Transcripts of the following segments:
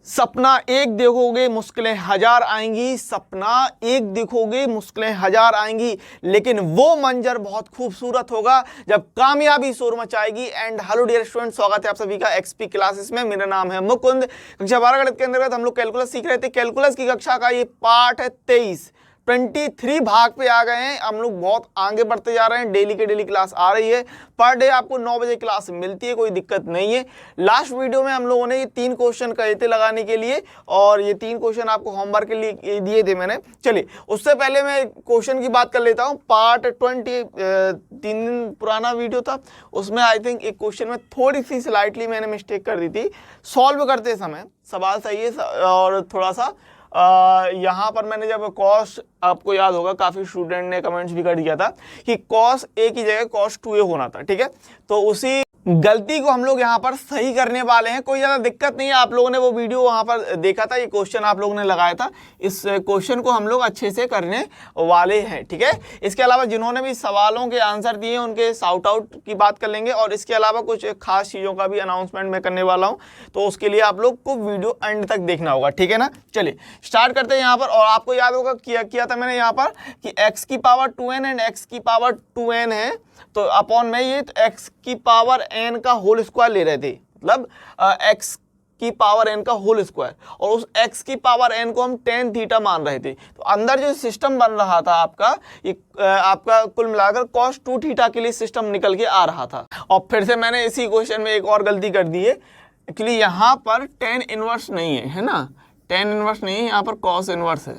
सपना एक देखोगे मुश्किलें हजार आएंगी, सपना एक देखोगे मुश्किलें हजार आएंगी, लेकिन वो मंजर बहुत खूबसूरत होगा जब कामयाबी शोर मचाएगी। एंड हेलो डियर स्टूडेंट, स्वागत है आप सभी का एक्सपी क्लासेस में। मेरा नाम है मुकुंद। कक्षा 12 गणित के अंतर्गत हम लोग कैलकुलस सीख रहे थे। कैलकुलस की कक्षा का ये पाठ है 23 भाग पे आ गए हैं। हम लोग बहुत आगे बढ़ते जा रहे हैं। डेली के डेली क्लास आ रही है। पर डे आपको 9 बजे क्लास मिलती है, कोई दिक्कत नहीं है। लास्ट वीडियो में हम लोगों ने ये 3 क्वेश्चन कहे थे लगाने के लिए, और ये 3 क्वेश्चन आपको होमवर्क के लिए दिए थे मैंने। चलिए उससे पहले मैं क्वेश्चन की बात कर लेता हूँ। पार्ट 20 3 दिन पुराना वीडियो था, उसमें आई थिंक एक क्वेश्चन में थोड़ी सी स्लाइटली मैंने मिस्टेक कर दी थी सॉल्व करते समय। सवाल सही है और थोड़ा सा यहाँ पर मैंने जब कॉस, आपको याद होगा काफ़ी स्टूडेंट ने कमेंट्स भी कर दिया था कि कॉस ए की जगह कॉस 2a होना था, ठीक है। तो उसी गलती को हम लोग यहाँ पर सही करने वाले हैं। कोई ज़्यादा दिक्कत नहीं है। आप लोगों ने वो वीडियो वहाँ पर देखा था, ये क्वेश्चन आप लोगों ने लगाया था। इस क्वेश्चन को हम लोग अच्छे से करने वाले हैं, ठीक है। इसके अलावा जिन्होंने भी सवालों के आंसर दिए उनके शाउट आउट की बात कर लेंगे, और इसके अलावा कुछ खास चीज़ों का भी अनाउंसमेंट मैं करने वाला हूँ, तो उसके लिए आप लोग को वीडियो एंड तक देखना होगा, ठीक है ना। चलिए स्टार्ट करते हैं यहाँ पर। और आपको याद होगा किया था मैंने यहाँ पर कि x की पावर 2n एंड x की पावर 2n है, तो अपॉन में ये x की पावर n का होल स्क्वायर ले रहे थे, मतलब x की पावर n का होल स्क्वायर, और उस x की पावर n को हम tan थीटा मान रहे थे। तो अंदर जो सिस्टम बन रहा था आपका, ये आपका कुल मिलाकर cos 2 थीटा के लिए सिस्टम निकल के आ रहा था। और फिर से मैंने इसी क्वेश्चन में एक और गलती कर दी है। एक्चुअली यहाँ पर tan इनवर्स नहीं है, है ना, tan इनवर्स नहीं है, यहाँ पर cos इनवर्स है।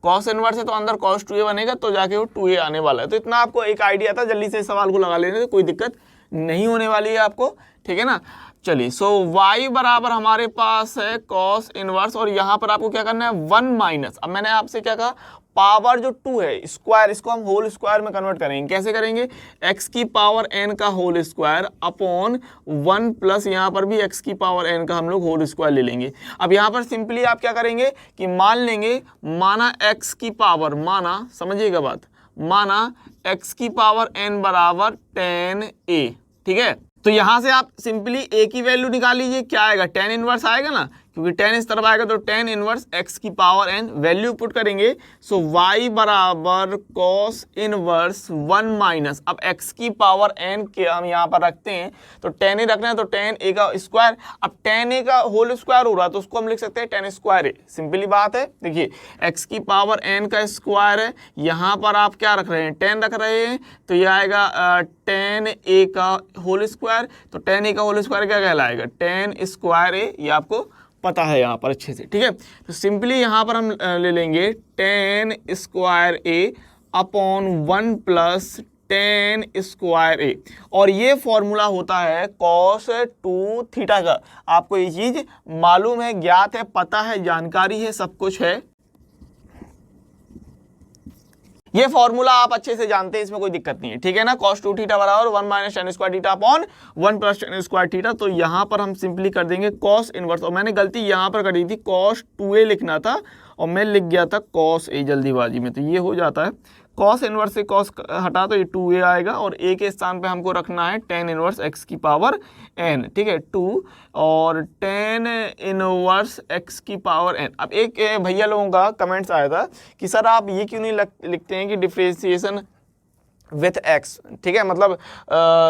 cos इनवर्स है तो अंदर cos 2a बनेगा, तो जाके वो 2a आने वाला है। तो इतना आपको एक आइडिया था, जल्दी से सवाल को लगा लेने, तो कोई दिक्कत नहीं होने वाली है आपको, ठीक है ना। चलिए सो y बराबर हमारे पास है cos इनवर्स, और यहाँ पर आपको क्या करना है 1 माइनस, अब मैंने आपसे क्या कहा, पावर जो 2 है स्क्वायर, इसको हम होल स्क्वायर में कन्वर्ट करेंगे। कैसे करेंगे, x की पावर n का होल स्क्वायर अपॉन 1 प्लस यहाँ पर भी x की पावर n का हम लोग होल स्क्वायर ले लेंगे। अब यहाँ पर सिंपली आप क्या करेंगे कि मान लेंगे, माना x की पावर, माना, समझिएगा बात, माना x की पावर n बराबर tan a, ठीक है। तो यहाँ से आप सिंपली a की वैल्यू निकाल लीजिए, क्या आएगा, tan इनवर्स आएगा ना, क्योंकि tan इस तरफ आएगा तो tan इनवर्स x की पावर n वैल्यू पुट करेंगे। सो y बराबर cos इनवर्स 1 माइनस, अब x की पावर n के हम यहाँ पर रखते हैं तो tan a रखना है, तो tan a का स्क्वायर, अब tan a का होल स्क्वायर हो रहा है तो उसको हम लिख सकते हैं tan स्क्वायर a। सिंपली बात है, देखिए x की पावर n का स्क्वायर है, यहाँ पर आप क्या रख रहे हैं, tan रख रहे हैं, तो यह आएगा tan a का होल स्क्वायर। तो tan a का होल स्क्वायर क्या कहलाएगा, tan स्क्वायर a, ये आपको पता है यहाँ पर अच्छे से, ठीक है। तो सिंपली यहाँ पर हम ले लेंगे tan square a upon 1 plus tan square a, और ये फॉर्मूला होता है cos 2 थीटा का। आपको ये चीज मालूम है, ज्ञात है, पता है, जानकारी है, सब कुछ है। ये फॉर्मूला आप अच्छे से जानते हैं, इसमें कोई दिक्कत नहीं है, ठीक है ना। cos 2 थीटा बराबर 1 minus tan square theta upon 1 plus tan square theta. तो यहाँ पर हम सिंपली कर देंगे cos इनवर्स, और मैंने गलती यहाँ पर करी थी, cos 2a लिखना था और मैं लिख गया था cos a जल्दीबाजी में, तो ये हो जाता है cos इनवर्स से cos हटा तो ये 2a आएगा, और a के स्थान पे हमको रखना है tan इनवर्स x की पावर n, ठीक है, 2 और tan इनवर्स x की पावर n। अब एक भैया लोगों का कमेंट्स आया था कि सर आप ये क्यों नहीं लिखते हैं कि डिफरेंशिएशन विथ x, ठीक है, मतलब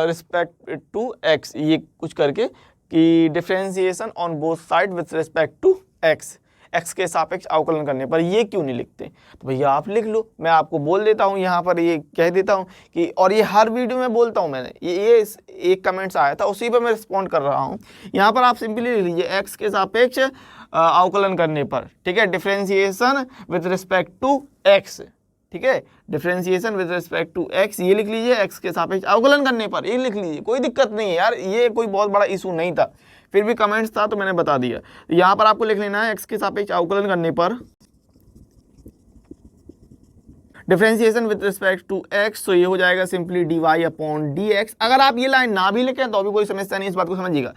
रिस्पेक्ट टू x, ये कुछ करके कि differentiation on both side with respect to x, x के सापेक्ष अवकलन करने पर, ये क्यों नहीं लिखते। तो भैया आप लिख लो, मैं आपको बोल देता हूँ यहाँ पर, ये कह देता हूँ कि, और ये हर वीडियो में बोलता हूँ मैंने, ये एक कमेंट्स आया था उसी पर मैं रिस्पॉन्ड कर रहा हूँ। यहाँ पर आप सिंपली लिख लीजिए x के सापेक्ष अवकलन करने पर, ठीक है, differentiation with respect to x, ठीक है, differentiation with respect to x, ये लिख लीजिए, x के सापेक्ष अवकलन करने पर, ये लिख लीजिए, कोई दिक्कत नहीं है यार, ये कोई बहुत बड़ा इशू नहीं था, फिर भी कमेंट्स था तो मैंने बता दिया। यहाँ पर आपको लिख लेना है x के सापेक्ष अवकलन करने पर differentiation with respect to x, तो ये हो जाएगा सिंपली dy अपॉन dx। अगर आप ये लाइन ना भी लिखें तो भी कोई समस्या नहीं, इस बात को समझिएगा।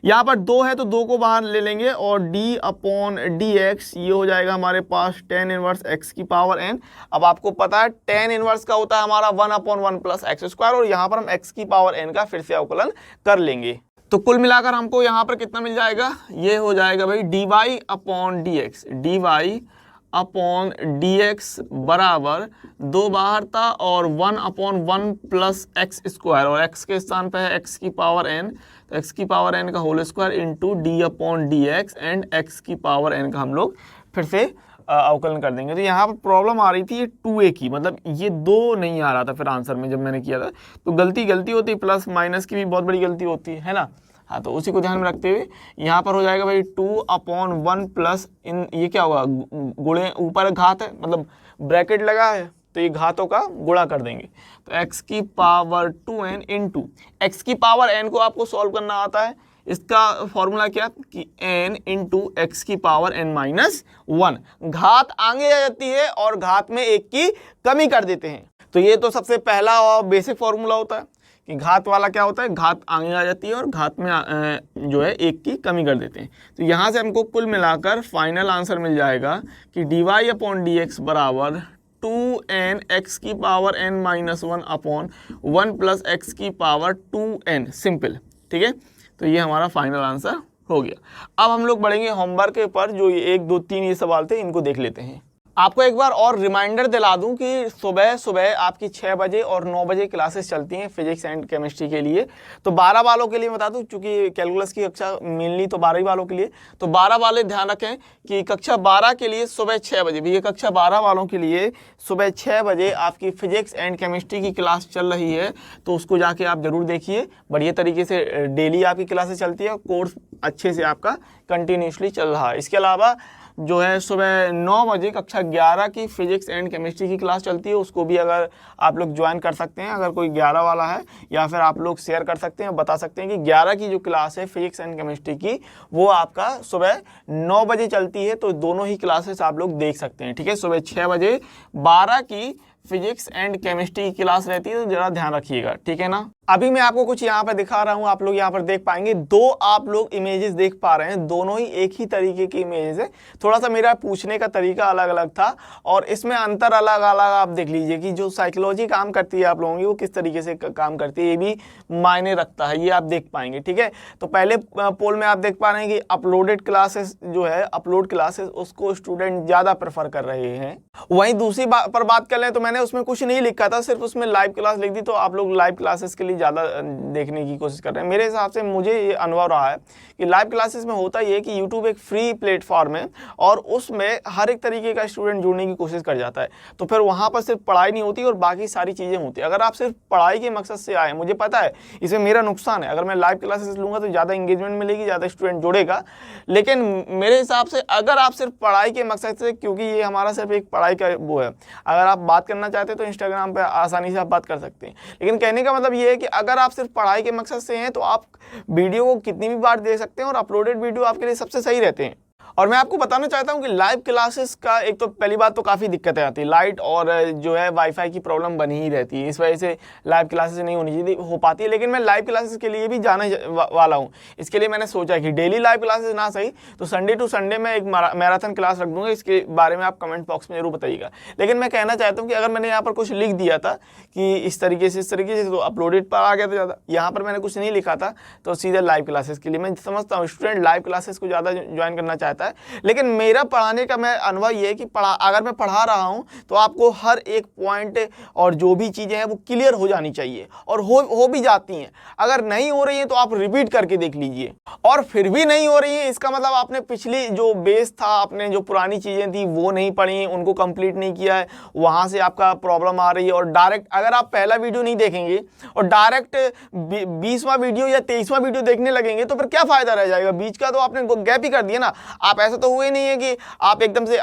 यहाँ पर 2 है तो 2 को बाहर ले लेंगे, और d अपॉन dx, ये हो जाएगा हमारे पास tan इनवर्स x की पावर n। अब आपको पता है tan इनवर्स का होता है हमारा 1 अपॉन 1 प्लस एक्स स्क्वायर, और यहाँ पर हम x की पावर n का फिर से अवकलन कर लेंगे। तो कुल मिलाकर हमको यहाँ पर कितना मिल जाएगा, ये हो जाएगा भाई dy अपॉन dx बराबर 2 बाहर था और 1/1 प्लस एक्स स्क्वायर, और x के स्थान पे है x की पावर n, तो x की पावर n का whole square into d upon d x and x की पावर n का हम लोग फिर से अवकलन कर देंगे। तो यहाँ पर प्रॉब्लम आ रही थी 2a की, मतलब ये 2 नहीं आ रहा था फिर आंसर में जब मैंने किया था, तो गलती होती, प्लस माइनस की भी बहुत बड़ी गलती होती है ना। हाँ, तो उसी को ध्यान में रखते हुए यहाँ पर हो जाएगा भाई 2/1 प्लस इन, ये क्या होगा, गुणे ऊपर घात है मतलब ब्रैकेट लगा है तो ये घातों का गुणा कर देंगे, तो x की पावर 2n इंटू एक्स की पावर n को आपको सॉल्व करना आता है, इसका फॉर्मूला क्या कि n इंटू एक्स की पावर n माइनस 1, घात आगे आ जाती है और घात में एक की कमी कर देते हैं। तो ये तो सबसे पहला और बेसिक फॉर्मूला होता है कि घात वाला क्या होता है, घात आगे आ जाती है और घात में जो है एक की कमी कर देते हैं। तो यहाँ से हमको कुल मिलाकर फाइनल आंसर मिल जाएगा कि dy अपॉन डी एक्स बराबर 2n x की power n minus 1 upon 1 plus x की पावर 2n, सिंपल। ठीक है, तो ये हमारा फाइनल आंसर हो गया। अब हम लोग बढ़ेंगे होमवर्क के ऊपर, जो 1 2 3 ये सवाल थे, इनको देख लेते हैं। आपको एक बार और रिमाइंडर दिला दूं कि सुबह आपकी 6 बजे और 9 बजे क्लासेस चलती हैं फिजिक्स एंड केमिस्ट्री के लिए। तो 12 वालों के लिए बता दूं, चूंकि कैलकुलस की कक्षा मेनली तो 12 वालों के लिए, तो 12 वाले ध्यान रखें कि कक्षा 12 के लिए सुबह 6 बजे भी, ये कक्षा 12 वालों के लिए सुबह 6 बजे आपकी फिजिक्स एंड केमिस्ट्री की क्लास चल रही है, तो उसको जाके आप जरूर देखिए। बढ़िया तरीके से डेली आपकी क्लासेस चलती है, कोर्स अच्छे से आपका कंटिन्यूसली चल रहा है। इसके अलावा जो है सुबह 9 बजे कक्षा 11 की फिजिक्स एंड केमिस्ट्री की क्लास चलती है, उसको भी अगर आप लोग ज्वाइन कर सकते हैं, अगर कोई 11 वाला है, या फिर आप लोग शेयर कर सकते हैं, बता सकते हैं कि 11 की जो क्लास है फिजिक्स एंड केमिस्ट्री की, वो आपका सुबह 9 बजे चलती है। तो दोनों ही क्लासेस आप लोग देख सकते हैं। ठीक है, सुबह 6 बजे 12 की फिजिक्स एंड केमिस्ट्री की क्लास रहती है, तो जरा ध्यान रखिएगा। ठीक है ना। अभी मैं आपको कुछ यहाँ पर दिखा रहा हूँ, आप लोग यहाँ पर देख पाएंगे, 2 आप लोग इमेजेस देख पा रहे हैं, दोनों ही एक ही तरीके की इमेजेस है। थोड़ा सा मेरा पूछने का तरीका अलग अलग था और इसमें अंतर अलग अलग आप देख लीजिए कि जो साइकोलॉजी काम करती है आप लोगों की, वो किस तरीके से काम करती है, ये भी मायने रखता है, ये आप देख पाएंगे। ठीक है, तो पहले पोल में आप देख पा रहे हैं कि अपलोडेड क्लासेस जो है, अपलोड क्लासेस उसको स्टूडेंट ज़्यादा प्रेफर कर रहे हैं। वहीं दूसरी पर बात कर लें तो मैंने उसमें कुछ नहीं लिखा था, सिर्फ उसमें लाइव क्लास लिख दी, तो आप लोग लाइव क्लासेस के लिए ज़्यादा देखने की कोशिश कर रहे हैं। मेरे हिसाब से मुझे ये अनुभव रहा है कि लाइव क्लासेस में होता ये है कि यूट्यूब एक फ्री प्लेटफॉर्म है और उसमें हर एक तरीके का स्टूडेंट जुड़ने की कोशिश कर जाता है, तो फिर वहाँ पर सिर्फ पढ़ाई नहीं होती और बाकी सारी चीज़ें होती है। अगर आप सिर्फ पढ़ाई के मकसद से आए, मुझे पता है इसमें मेरा नुकसान है, अगर मैं लाइव क्लासेस लूँगा तो ज़्यादा इंगेजमेंट मिलेगी, ज़्यादा स्टूडेंट जुड़ेगा, लेकिन मेरे हिसाब से अगर आप सिर्फ पढ़ाई के मकसद से, क्योंकि ये हमारा सिर्फ एक पढ़ाई का वो है, अगर आप बात करना चाहते हैं तो इंस्टाग्राम पर आसानी से आप बात कर सकते हैं, लेकिन कहने का मतलब ये है कि अगर आप सिर्फ पढ़ाई के मकसद से हैं तो आप वीडियो को कितनी भी बार देख सकते हैं और अपलोडेड वीडियो आपके लिए सबसे सही रहते हैं। और मैं आपको बताना चाहता हूं कि लाइव क्लासेस का एक तो पहली बात तो काफ़ी दिक्कतें आती है, लाइट और जो है वाईफाई की प्रॉब्लम बनी ही रहती है, इस वजह से लाइव क्लासेस नहीं होनी चाहिए हो पाती है। लेकिन मैं लाइव क्लासेस के लिए भी जाने वाला हूं, इसके लिए मैंने सोचा कि डेली लाइव क्लासेस ना सही तो संडे टू संडे में एक मैराथन क्लास रख दूंगा, इसके बारे में आप कमेंट बॉक्स में जरूर बताइएगा। लेकिन मैं कहना चाहता हूँ कि अगर मैंने यहाँ पर कुछ लिख दिया था कि इस तरीके से तो अपलोडेड पर आ गया था ज़्यादा, यहाँ पर मैंने कुछ नहीं लिखा था तो सीधे लाइव क्लासेस के लिए। मैं समझता हूँ स्टूडेंट लाइव क्लासेस को ज़्यादा ज्वाइन करना चाहता है, लेकिन मेरा पढ़ाने का मैं अनुभव ये है कि अगर मैं पढ़ा रहा हूं तो आपको हर एक पॉइंट और जो भी चीजें हैं वो क्लियर हो जानी चाहिए, और हो भी जाती हैं। अगर नहीं हो रही है तो आप रिपीट करके देख लीजिए, और फिर भी नहीं हो रही है इसका मतलब आपने पिछली जो बेस था, आपने जो पुरानी चीजें थी वो नहीं पढ़ी, उनको कंप्लीट नहीं किया है, वहां से आपका प्रॉब्लम आ रही है। और डायरेक्ट अगर आप पहला वीडियो नहीं देखेंगे और डायरेक्ट 20वां वीडियो या 23वां वीडियो देखने लगेंगे तो फिर क्या फायदा रह जाएगा, बीच का तो आपने गैप ही कर दिया ना। आप ऐसा तो हुए नहीं है कि आप एकदम से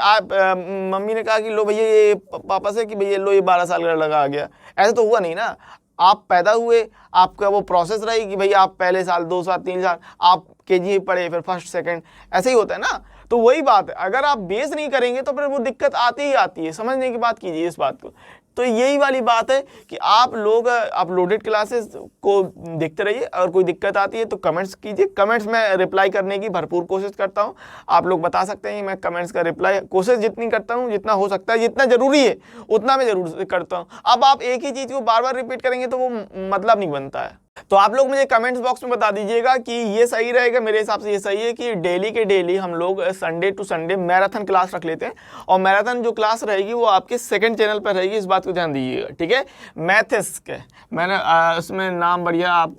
मम्मी ने कहा कि लो भैया ये पापा से कि भैया लो ये 12 साल का लड़का आ गया, ऐसा तो हुआ नहीं ना। आप पैदा हुए, आपका वो प्रोसेस रही कि भाई आप पहले साल 2 साल 3 साल आप केजी पढ़े, फिर फर्स्ट सेकंड, ऐसे ही होता है ना। तो वही बात है, अगर आप बेस नहीं करेंगे तो फिर वो दिक्कत आती ही आती है, समझने की बात कीजिए इस बात को। तो यही वाली बात है कि आप लोग अपलोडेड क्लासेस को देखते रहिए, अगर कोई दिक्कत आती है तो कमेंट्स कीजिए, कमेंट्स में रिप्लाई करने की भरपूर कोशिश करता हूं। आप लोग बता सकते हैं, मैं कमेंट्स का रिप्लाई कोशिश जितनी करता हूं, जितना हो सकता है, जितना जरूरी है उतना मैं जरूर करता हूं। अब आप एक ही चीज़ को बार बार रिपीट करेंगे तो वो मतलब नहीं बनता है। तो आप लोग मुझे कमेंट्स बॉक्स में बता दीजिएगा कि ये सही रहेगा। मेरे हिसाब से ये सही है कि डेली के डेली हम लोग Sunday to Sunday marathon class रख लेते हैं, और मैराथन जो क्लास रहेगी वो आपके सेकंड चैनल पर रहेगी, इस बात को ध्यान दीजिएगा, ठीक है। मैथिस्क, मैंने उसमें नाम बढ़िया आप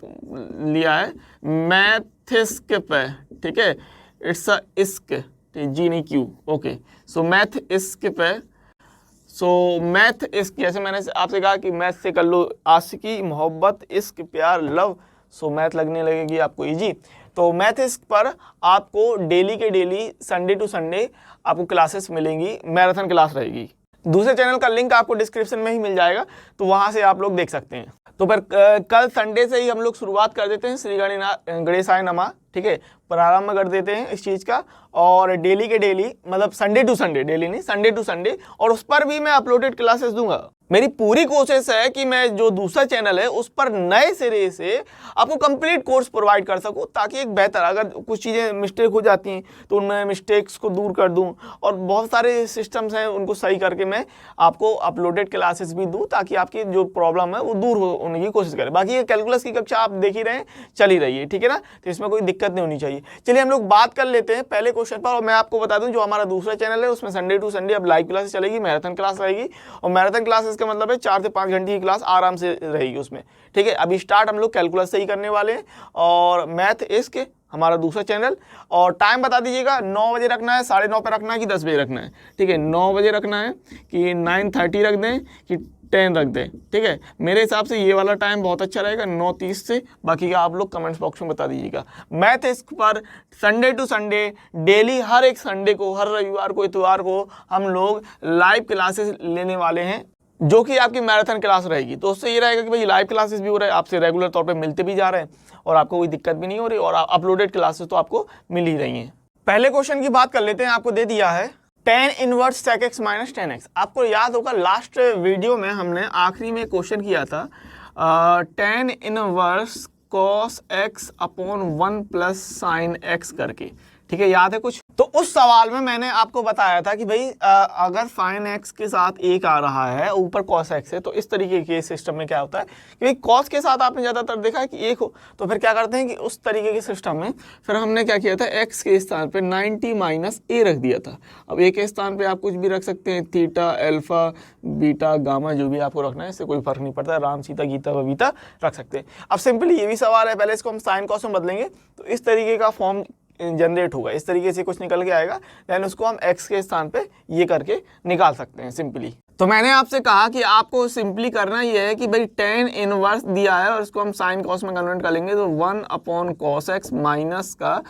लिया है, मैथिस्क पे, ठीक है, इट्स अ इस्क, जी नहीं क्यू, ओके। सो मैथ इस्क पे, सो मैथ इश्क, जैसे मैंने आपसे कहा कि मैथ से कर लो आशिकी, मोहब्बत, इश्क, प्यार, लव, सो मैथ लगने लगेगी आपको इजी। तो मैथ इश्क पर आपको डेली के डेली संडे टू संडे आपको क्लासेस मिलेंगी, मैराथन क्लास रहेगी। दूसरे चैनल का लिंक आपको डिस्क्रिप्शन में ही मिल जाएगा, तो वहां से आप लोग देख सकते हैं। तो फिर कल संडे से ही हम लोग शुरुआत कर देते हैं श्री गणेशाय नमः, ठीक है, प्रारंभ कर देते हैं इस चीज़ का। और डेली के डेली, मतलब संडे टू संडे, डेली नहीं, संडे टू संडे, और उस पर भी मैं अपलोडेड क्लासेस दूंगा। मेरी पूरी कोशिश है कि मैं जो दूसरा चैनल है उस पर नए सिरे से आपको कंप्लीट कोर्स प्रोवाइड कर सकूं, ताकि एक बेहतर, अगर कुछ चीज़ें मिस्टेक हो जाती हैं तो उनमें मिस्टेक्स को दूर कर दूं, और बहुत सारे सिस्टम्स हैं उनको सही करके मैं आपको अपलोडेड क्लासेस भी दूं, ताकि आपकी जो प्रॉब्लम है वो दूर होने की कोशिश करें। बाकी ये कैलकुलस की कक्षा आप देख ही रहे हैं, चल ही रही है, ठीक है ना, तो इसमें कोई दिक्कत नहीं होनी चाहिए। चलिए हम लोग बात कर लेते हैं पहले क्वेश्चन पर। और मैं आपको बता दूं, जो हमारा दूसरा चैनल है उसमें संडे टू संडे अब लाइव क्लास चलेगी, मैराथन क्लास रहेगी, और मैराथन क्लासेस का मतलब है 4 से 5 घंटे की क्लास आराम से रहेगी उसमें, ठीक है। अभी स्टार्ट हम लोग कैलकुलस से ही करने वाले हैं, और मैथ इश्क हमारा दूसरा चैनल। और टाइम बता दीजिएगा, 9 बजे रखना है, 9:30 पे रखना है कि 10 बजे रखना है, ठीक है। 9 बजे रखना है कि 9:30 रख दें कि 10 रख दें, ठीक है। मेरे हिसाब से ये वाला टाइम बहुत अच्छा रहेगा, 9:30 से। बाकी का आप लोग कमेंट्स बॉक्स में बता दीजिएगा। मैथ इश्क पर संडे टू संडे डेली, हर एक संडे को, हर रविवार को, इतवार को हम लोग लाइव क्लासेस लेने वाले हैं, जो कि आपकी मैराथन क्लास रहेगी। तो उससे ये रहेगा कि भाई लाइव क्लासेस भी हो रहे हैं, आपसे रेगुलर तौर पे मिलते भी जा रहे हैं, और आपको कोई दिक्कत भी नहीं हो रही, और अपलोडेड क्लासेस तो आपको मिल ही रही हैं। पहले क्वेश्चन की बात कर लेते हैं। आपको दे दिया है tan inverse sec x minus 10x। आपको याद होगा लास्ट वीडियो में हमने आखिरी में क्वेश्चन किया था tan inverse cos x upon 1 plus sin x करके, ठीक है, याद है कुछ? तो उस सवाल में मैंने आपको बताया था कि भाई अगर sin x के साथ 1 आ रहा है, ऊपर cos x है, तो इस तरीके के सिस्टम में क्या होता है कि भाई cos के साथ आपने ज़्यादातर देखा है कि 1 हो, तो फिर क्या करते हैं कि उस तरीके के सिस्टम में फिर हमने क्या किया था, x के स्थान पे 90 माइनस a रख दिया था। अब a के स्थान पे आप कुछ भी रख सकते हैं, थीटा, अल्फा, बीटा, गामा, जो भी आपको रखना है, इससे कोई फर्क नहीं पड़ता, राम, सीता, गीता, बबीता रख सकते हैं। अब सिंपली ये भी सवाल है, पहले इसको हम साइन कॉस में बदलेंगे, तो इस तरीके का फॉर्म जनरेट होगा, इस तरीके से कुछ निकल के आएगा, देन उसको हम x के स्थान पे ये करके निकाल सकते हैं सिंपली। तो मैंने आपसे कहा कि आपको सिंपली करना ये है कि भाई tan इनवर्स दिया है और इसको हम साइन कॉस में कन्वर्ट कर लेंगे, तो 1 अपॉन कॉस एक्स माइनस का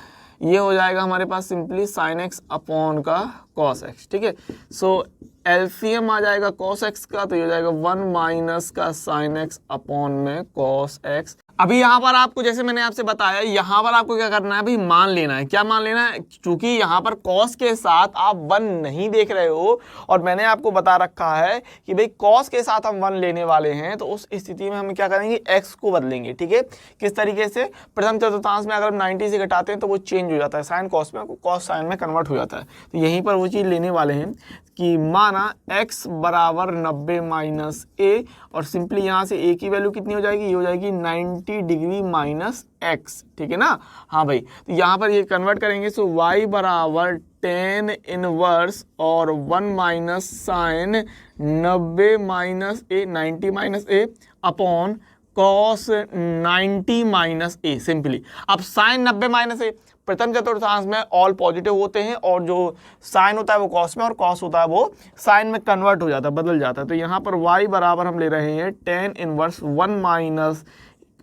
ये हो जाएगा हमारे पास सिंपली साइन एक्स अपॉन का कॉस एक्स, ठीक है। सो एलसीएम आ जाएगा कॉस एक्स का, तो ये हो जाएगा 1 माइनस का साइन एक्स अपॉन में कॉस एक्स। अभी यहाँ पर आपको, जैसे मैंने आपसे बताया, यहाँ पर आपको क्या करना है भाई, मान लेना है। क्या मान लेना है? क्योंकि यहाँ पर cos के साथ आप 1 नहीं देख रहे हो, और मैंने आपको बता रखा है कि भाई cos के साथ हम 1 लेने वाले हैं, तो उस स्थिति में हम क्या करेंगे, x को बदलेंगे, ठीक है। किस तरीके से? प्रथम चतुर्थांश में अगर हम 90 से घटाते हैं तो वो चेंज हो जाता है, साइन कॉस में, कॉस साइन में कन्वर्ट हो जाता है। तो यहीं पर वो चीज़ लेने वाले हैं कि माना x बराबर 90 माइनस a, और सिंपली यहाँ से a की वैल्यू कितनी हो जाएगी, ये हो जाएगी 90 डिग्री माइनस x, ठीक है ना। हाँ भाई, तो यहाँ पर ये कन्वर्ट करेंगे, सो y बराबर tan इनवर्स और 1 minus sine 90 minus a, 90 minus a upon cos 90 minus a simply. अब साइन 90 माइनस a, प्रथम चतुर्थांश में ऑल पॉजिटिव होते हैं, और जो साइन होता है वो कॉस में, और कॉस होता है वो साइन में कन्वर्ट हो जाता है, बदल जाता है। तो यहाँ पर y बराबर हम ले रहे हैं tan इनवर्स 1 माइनस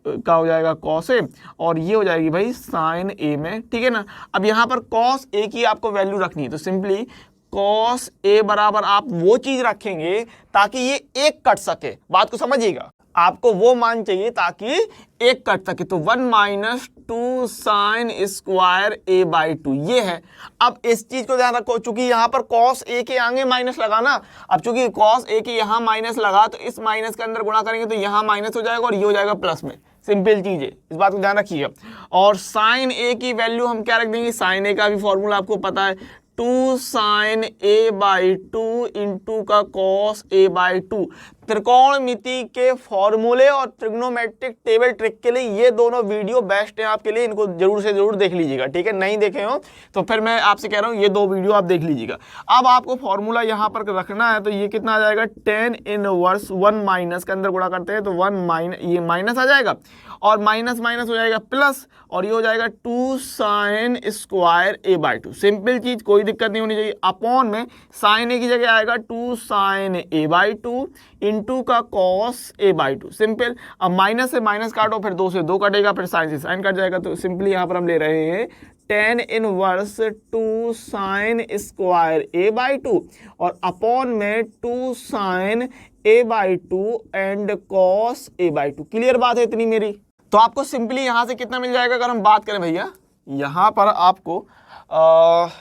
का हो जाएगा कॉस ए, और ये हो जाएगी भाई साइन ए में, ठीक है ना। अब यहाँ पर कॉस ए की आपको वैल्यू रखनी है, तो सिंपली कॉस ए बराबर आप वो चीज रखेंगे ताकि ये एक कट सके। बात को समझिएगा, आपको वो मान चाहिए ताकि एक कट सके। तो 1 minus 2 sine square a by 2 ये है। अब इस चीज को ध्यान रखो, चूंकि यहाँ पर cos a के आगे माइनस लगा ना, अब चूंकि cos a के यहाँ माइनस लगा, तो इस माइनस के अंदर गुणा करेंगे तो यहाँ माइनस हो जाएगा और ये हो जाएगा प्लस में। सिंपल चीज है, इस बात को ध्यान रखिएगा। और साइन a की वैल्यू हम क्या रख देंगे, साइन a का भी फॉर्मूला आपको पता है, 2 साइन a बाई 2 इंटू का cos a बाई 2। त्रिकोणमिति के फॉर्मूले और ट्रिग्नोमेट्रिक टेबल ट्रिक के लिए ये दोनों वीडियो बेस्ट हैं आपके लिए, इनको जरूर से जरूर देख लीजिएगा, ठीक है। नहीं देखे हो तो फिर मैं आपसे कह रहा हूँ ये दो वीडियो आप देख लीजिएगा। अब आपको फॉर्मूला यहाँ पर रखना है, तो ये कितना आ जाएगा, tan इनवर्स 1 माइनस के अंदर गुणा करते हैं तो 1 माइनस, ये माइनस आ जाएगा और माइनस माइनस हो जाएगा प्लस, और ये हो जाएगा 2 साइन स्क्वायर a/2। सिंपल चीज, कोई दिक्कत नहीं होनी चाहिए। अपॉन में साइन a की जगह आएगा 2 साइन a/2 इंटू का कॉस a/2, सिंपल। अब माइनस से माइनस काटो, फिर 2 से 2 कटेगा, फिर साइन से साइन कट जाएगा, तो सिंपली यहाँ पर हम ले रहे हैं tan inverse 2 sine square a/2 और अपॉन में 2 sign a/2 and cos a/2। Clear बात है इतनी मेरी? तो आपको सिंपली यहां से कितना मिल जाएगा, अगर हम बात करें भैया, यहां पर आपको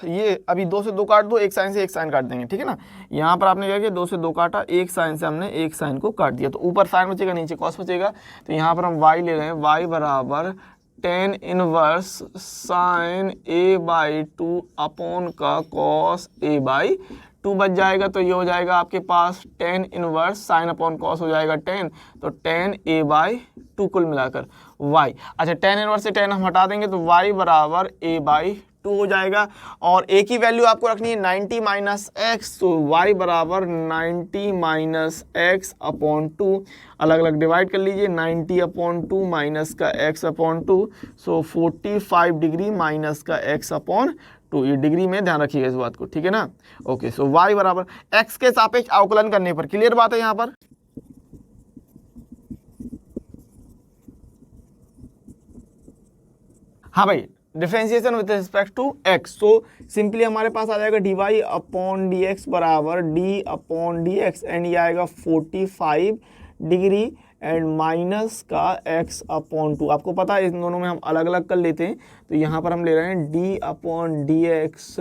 ये अभी 2 से 2 काट दो, एक साइन से एक साइन काट देंगे, ठीक है ना। यहाँ पर आपने क्या किया, 2 से 2 काटा, एक साइन से हमने एक साइन को काट दिया, तो ऊपर साइन बचेगा, नीचे कॉस बचेगा। तो यहाँ पर हम y ले रहे हैं, y बराबर tan inverse sine a/2 upon का कॉस a/2 बच जाएगा। तो ये हो जाएगा आपके पास tan inverse sine upon cos हो जाएगा tan, तो tan a/2 कुल मिलाकर y। अच्छा, tan इनवर्स से tan हम हटा देंगे तो y बराबर a/2 हो जाएगा, और a की वैल्यू आपको रखनी है 90 माइनस एक्स, तो y बराबर 90 माइनस एक्स अपॉन 2, अलग अलग डिवाइड कर लीजिए, 90 अपॉन 2 माइनस का x अपॉन 2, सो 45 डिग्री माइनस का x अपॉन 2। ये डिग्री में ध्यान रखिएगा इस बात को, ठीक है ना। ओके, सो y बराबर x के सापेक्ष अवकलन करने पर, क्लियर बात है यहाँ पर? हाँ भाई, differentiation with respect to x, तो सिंपली हमारे पास आ जाएगा dy अपॉन dx बराबर d अपॉन dx, एंड ये आएगा 45 डिग्री एंड माइनस का x अपॉन 2। आपको पता है इन दोनों में हम अलग अलग कर लेते हैं, तो यहाँ पर हम ले रहे हैं d upon dx